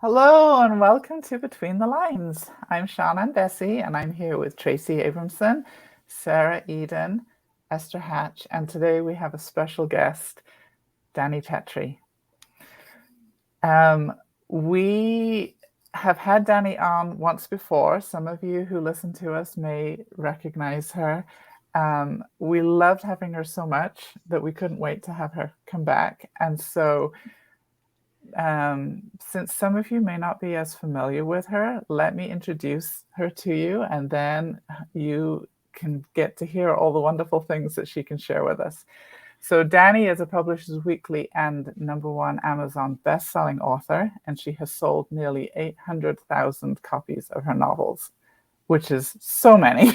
Hello and welcome to Between the Lines. I'm Shauna Bessie and I'm here with Tracy Abramson, Sarah Eden, Esther Hatch, and today we have a special guest, Dani Pettrey. We have had Dani on once before. Some of you who listen to us may recognize her. We loved having her so much that we couldn't wait to have her come back. And so since some of you may not be as familiar with her, let me introduce her to you, and then you can get to hear all the wonderful things that she can share with us. So Dani is a Publishers Weekly and #1 Amazon best-selling author, and she has sold nearly 800,000 copies of her novels, which is so many.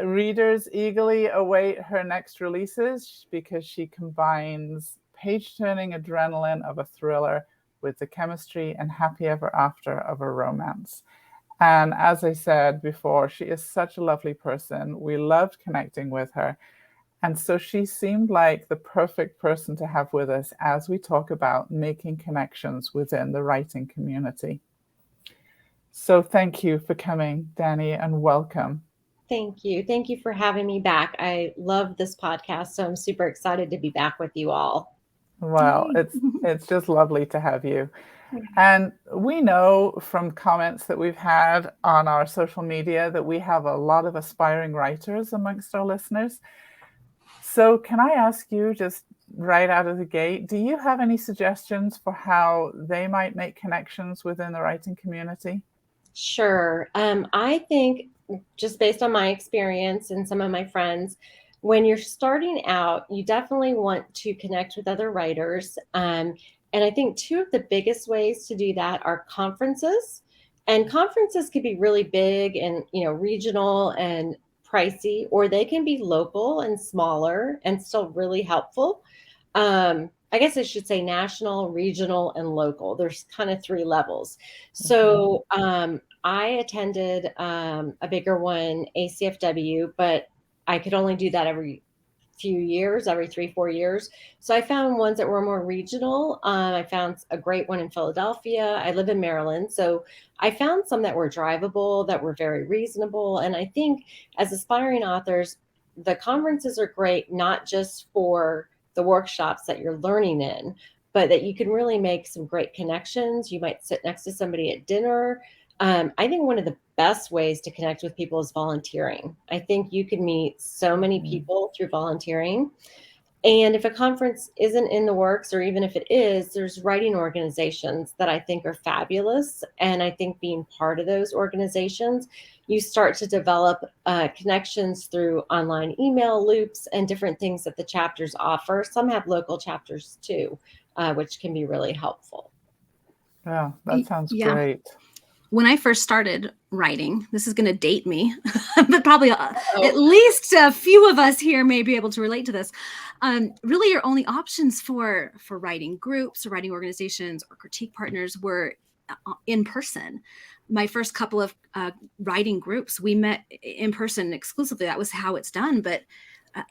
Readers eagerly await her next releases because she combines page-turning adrenaline of a thriller with the chemistry and happy ever after of a romance. And as I said before, she is such a lovely person. We loved connecting with her. And so she seemed like the perfect person to have with us as we talk about making connections within the writing community. So thank you for coming, Dani, and welcome. Thank you. Thank you for having me back. I love this podcast, so I'm super excited to be back with you all. Well, it's just lovely to have you. And we know from comments that we've had on our social media that we have a lot of aspiring writers amongst our listeners. So can I ask you, just right out of the gate, do you have any suggestions for how they might make connections within the writing community? Sure. I think just based on my experience and some of my friends, when you're starting out, you definitely want to connect with other writers. And I think two of the biggest ways to do that are conferences. And conferences could be really big and, regional and pricey, or they can be local and smaller and still really helpful. I guess I should say national, regional, and local. There's kind of three levels. So I attended a bigger one, ACFW, but I could only do that every few years, every 3, 4 years. So I found ones that were more regional. I found a great one in Philadelphia. I live in Maryland. So I found some that were drivable, that were very reasonable. And I think as aspiring authors, the conferences are great, not just for the workshops that you're learning in, but that you can really make some great connections. You might sit next to somebody at dinner. I think one of the best ways to connect with people is volunteering. I think you can meet so many people through volunteering. And if a conference isn't in the works, or even if it is, there's writing organizations that I think are fabulous. And I think being part of those organizations, you start to develop connections through online email loops and different things that the chapters offer. Some have local chapters too, which can be really helpful. Yeah, that sounds Yeah. great. When I first started writing, this is going to date me, but probably at least a few of us here may be able to relate to this. Really, your only options for writing groups or writing organizations or critique partners were in person. My first couple of writing groups, we met in person exclusively. That was how it's done. But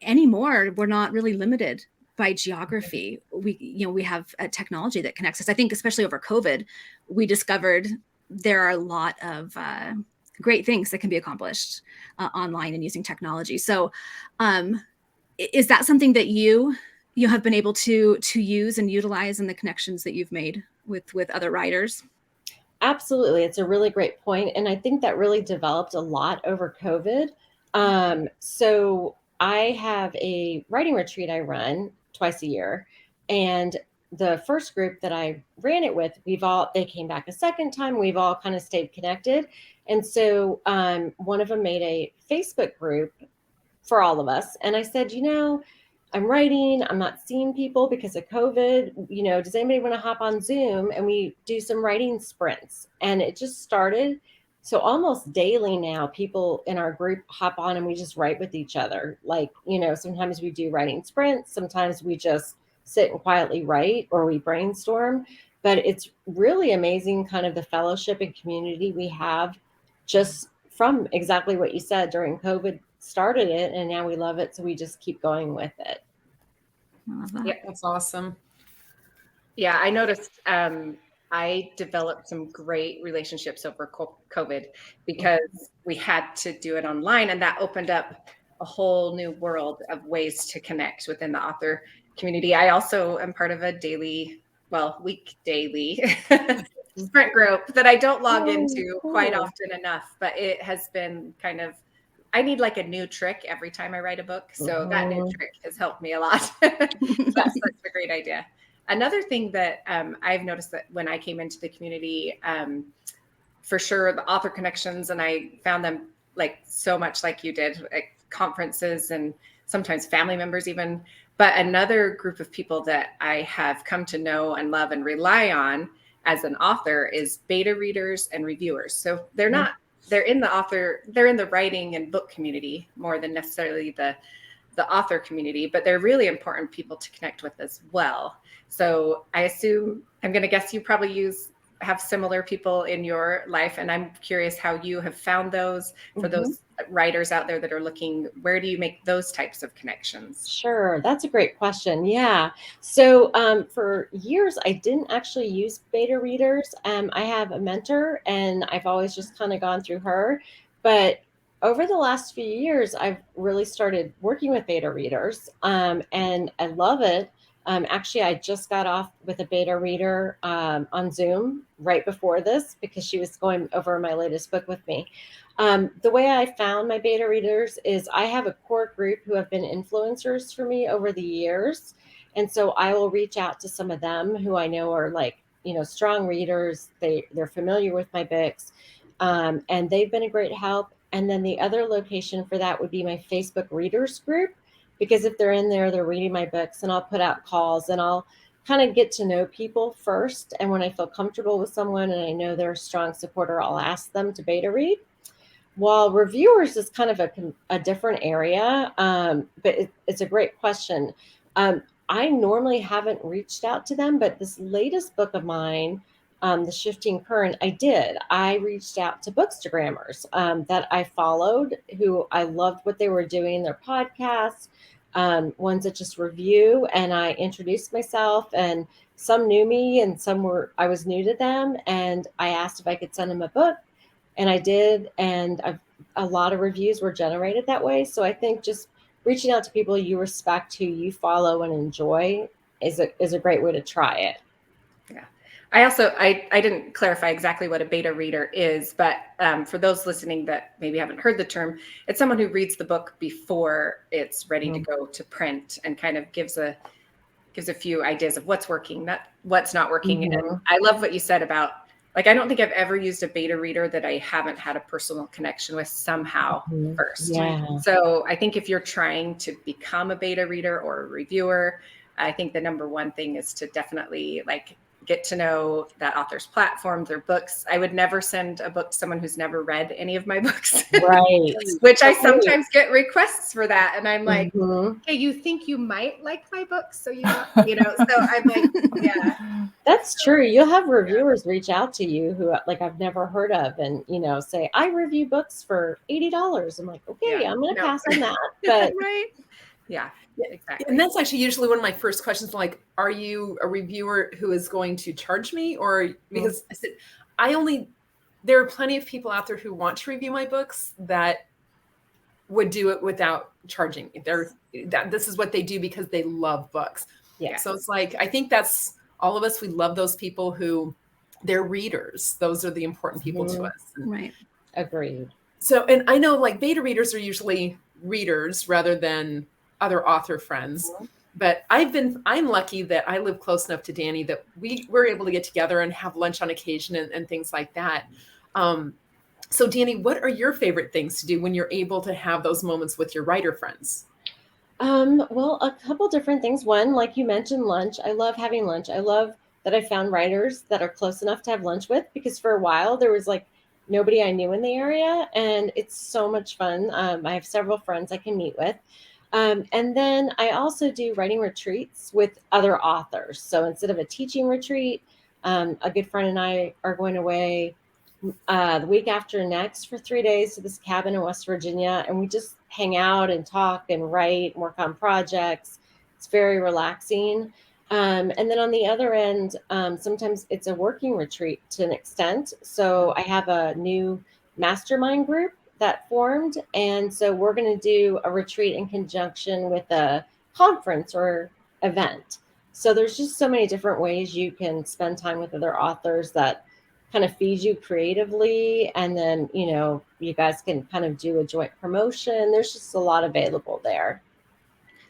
anymore, we're not really limited by geography. We have a technology that connects us. I think especially over COVID, we discovered there are a lot of great things that can be accomplished online and using technology. So is that something that you have been able to use and utilize in the connections that you've made with other writers? Absolutely. It's a really great point. And I think that really developed a lot over COVID. So I have a writing retreat I run twice a year. And the first group that I ran it with, they came back a second time. We've all kind of stayed connected. And so one of them made a Facebook group for all of us. And I said, I'm writing, I'm not seeing people because of COVID. Does anybody want to hop on Zoom and we do some writing sprints? And it just started. So almost daily now, people in our group hop on and we just write with each other. Sometimes we do writing sprints, sometimes we just sit and quietly write, or we brainstorm. But it's really amazing kind of the fellowship and community we have just from exactly what you said. During COVID started it, and now we love it, so we just keep going with it. I love that. Yep, that's awesome. Yeah, I noticed I developed some great relationships over COVID because we had to do it online, and that opened up a whole new world of ways to connect within the author community. I also am part of a week daily sprint group that I don't log into quite often enough, but it has been kind of, I need like a new trick every time I write a book. So that new trick has helped me a lot. That's such a great idea. Another thing that I've noticed that when I came into the community, for sure, the author connections, and I found them like so much like you did, at conferences and sometimes family members even. But another group of people that I have come to know and love and rely on as an author is beta readers and reviewers. So they're in the writing and book community more than necessarily the author community, but they're really important people to connect with as well. So I'm going to guess you probably have similar people in your life, and I'm curious how you have found those for those writers out there that are looking. Where do you make those types of connections? Sure, that's a great question. Yeah. So for years, I didn't actually use beta readers. I have a mentor, and I've always just kind of gone through her. But over the last few years, I've really started working with beta readers, and I love it. Actually, I just got off with a beta reader on Zoom right before this because she was going over my latest book with me. The way I found my beta readers is I have a core group who have been influencers for me over the years. And so I will reach out to some of them who I know are like, strong readers. They're familiar with my books, and they've been a great help. And then the other location for that would be my Facebook readers group, because if they're in there, they're reading my books, and I'll put out calls, and I'll kind of get to know people first. And when I feel comfortable with someone and I know they're a strong supporter, I'll ask them to beta read. While reviewers is kind of a different area, but it's a great question. I normally haven't reached out to them, but this latest book of mine, The Shifting Current, I did. I reached out to Bookstagrammers that I followed, who I loved what they were doing, their podcasts, ones that just review, and I introduced myself, and some knew me and I was new to them, and I asked if I could send them a book. And I did, and a lot of reviews were generated that way. So I think just reaching out to people you respect, who you follow and enjoy, is a great way to try it. Yeah. I didn't clarify exactly what a beta reader is, but for those listening that maybe haven't heard the term, it's someone who reads the book before it's ready to go to print and kind of gives a few ideas of what's working, what's not working. And I love what you said about, like, I don't think I've ever used a beta reader that I haven't had a personal connection with somehow first. Yeah. So I think if you're trying to become a beta reader or a reviewer, I think the number one thing is to definitely get to know that author's platform, their books. I would never send a book to someone who's never read any of my books, Right? Which I sometimes get requests for that, and I'm like, hey, you think you might like my books, so so I'm like, yeah. That's true. You'll have reviewers reach out to you who I've never heard of, and say, I review books for $80. I'm like, okay, I'm gonna pass on that. But right. Yeah, exactly. And that's actually usually one of my first questions, like, are you a reviewer who is going to charge me? Or because I said, there are plenty of people out there who want to review my books that would do it without charging. This is what they do because they love books. Yeah. So it's like, I think that's all of us. We love those people who they're readers. Those are the important people to us. Right. Agreed. So, and I know beta readers are usually readers rather than other author friends, but I'm lucky that I live close enough to Dani that we were able to get together and have lunch on occasion and things like that. So Dani, what are your favorite things to do when you're able to have those moments with your writer friends? Well, a couple different things. One, like you mentioned, lunch. I love having lunch. I love that I found writers that are close enough to have lunch with, because for a while there was nobody I knew in the area, and it's so much fun. I have several friends I can meet with. And then I also do writing retreats with other authors. So instead of a teaching retreat, a good friend and I are going away the week after next for 3 days to this cabin in West Virginia. And we just hang out and talk and write and work on projects. It's very relaxing. And then on the other end, sometimes it's a working retreat to an extent. So I have a new mastermind group that formed. And so we're going to do a retreat in conjunction with a conference or event. So there's just so many different ways you can spend time with other authors that kind of feed you creatively. And then, you guys can kind of do a joint promotion. There's just a lot available there.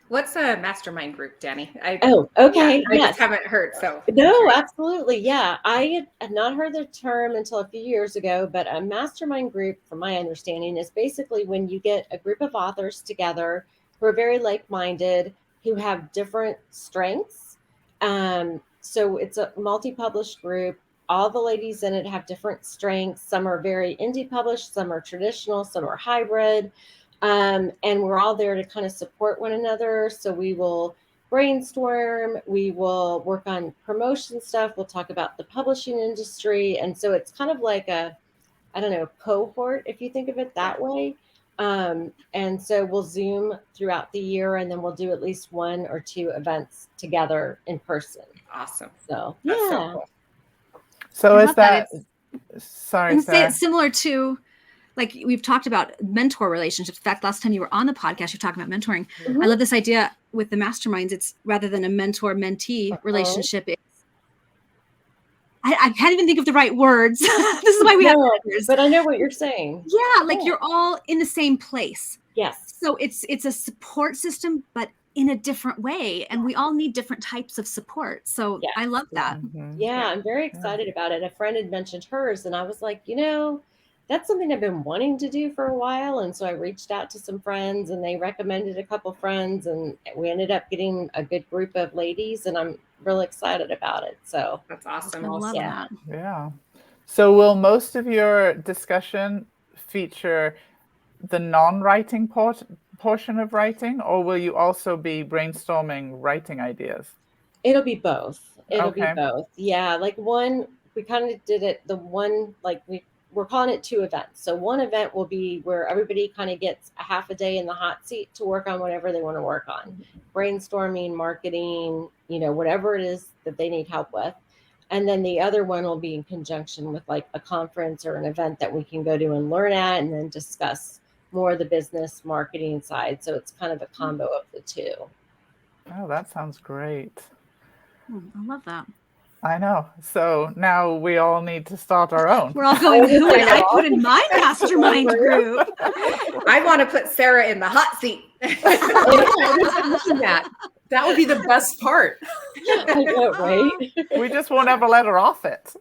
What's a mastermind group, Dani? Oh, okay. I just haven't heard. So no, absolutely. Yeah. I had not heard the term until a few years ago, but a mastermind group, from my understanding, is basically when you get a group of authors together who are very like-minded, who have different strengths. So it's a multi-published group. All the ladies in it have different strengths. Some are very indie published, some are traditional, some are hybrid. And we're all there to kind of support one another. So we will brainstorm, we will work on promotion stuff, we'll talk about the publishing industry. And so it's kind of like a, I don't know, cohort, if you think of it that way. And so we'll Zoom throughout the year, and then we'll do at least 1 or 2 events together in person. Awesome. So, That's yeah. so cool. So is that, sorry, and say Sarah. it's similar to, like, we've talked about mentor relationships. In fact, last time you were on the podcast, you're talking about mentoring. Mhm. I love this idea with the masterminds. It's rather than a mentor-mentee relationship. I can't even think of the right words. This is why we have mentors. But I know what you're saying. Yeah, like you're all in the same place. Yes. So it's a support system, but in a different way. And we all need different types of support. So Yes. I love that. Mhm. Yeah, I'm very excited about it. A friend had mentioned hers, and I was like, that's something I've been wanting to do for a while. And so I reached out to some friends, and they recommended a couple friends, and we ended up getting a good group of ladies, and I'm really excited about it. So That's awesome. I love that. Yeah. So will most of your discussion feature the non-writing portion of writing, or will you also be brainstorming writing ideas? It'll be both. It'll be Okay. both. Yeah. Like we kind of did it. We're calling it 2 events. So one event will be where everybody kind of gets a half a day in the hot seat to work on whatever they want to work on, brainstorming, marketing, whatever it is that they need help with. And then the other one will be in conjunction with like a conference or an event that we can go to and learn at, and then discuss more of the business marketing side. So it's kind of a combo of the 2. Oh, that sounds great. I love that. I know. So now we all need to start our own. We're all going, who would I put in my mastermind group? I want to put Sarah in the hot seat. That would be the best part. I know, right? We just won't ever let her off it.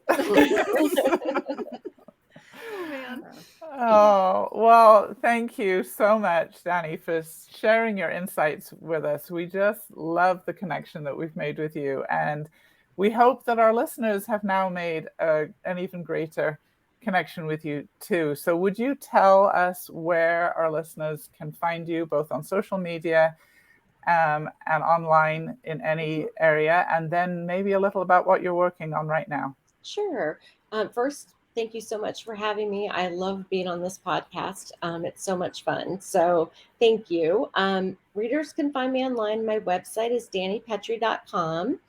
Oh, well, thank you so much, Dani, for sharing your insights with us. We just love the connection that we've made with you. And we hope that our listeners have now made an even greater connection with you too. So would you tell us where our listeners can find you, both on social media and online in any area, and then maybe a little about what you're working on right now? Sure. First, thank you so much for having me. I love being on this podcast. It's so much fun. So thank you. Readers can find me online. My website is danipettrey.com.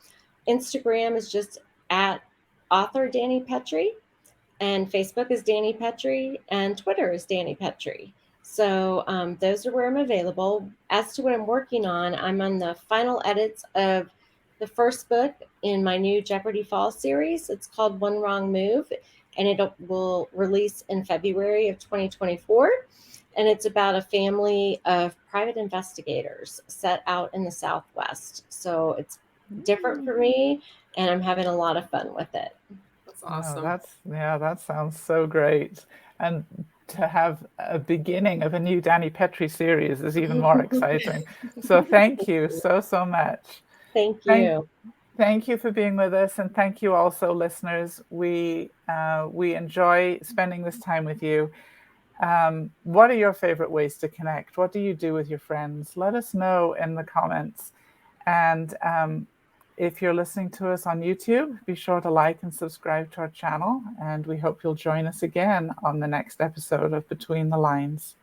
Instagram is just at author Dani Pettrey, and Facebook is Dani Pettrey, and Twitter is Dani Pettrey. So those are where I'm available. As to what I'm working on, I'm on the final edits of the first book in my new Jeopardy Fall series. It's called One Wrong Move, and it will release in February of 2024. And it's about a family of private investigators set out in the Southwest. So it's different for me, and I'm having a lot of fun with it. That's awesome. That sounds so great. And to have a beginning of a new Dani Pettrey series is even more exciting. So thank you so much. Thank you. Thank you for being with us, and thank you also, listeners. We enjoy spending this time with you. What are your favorite ways to connect? What do you do with your friends? Let us know in the comments. And if you're listening to us on YouTube, be sure to like and subscribe to our channel. And we hope you'll join us again on the next episode of Between the Lines.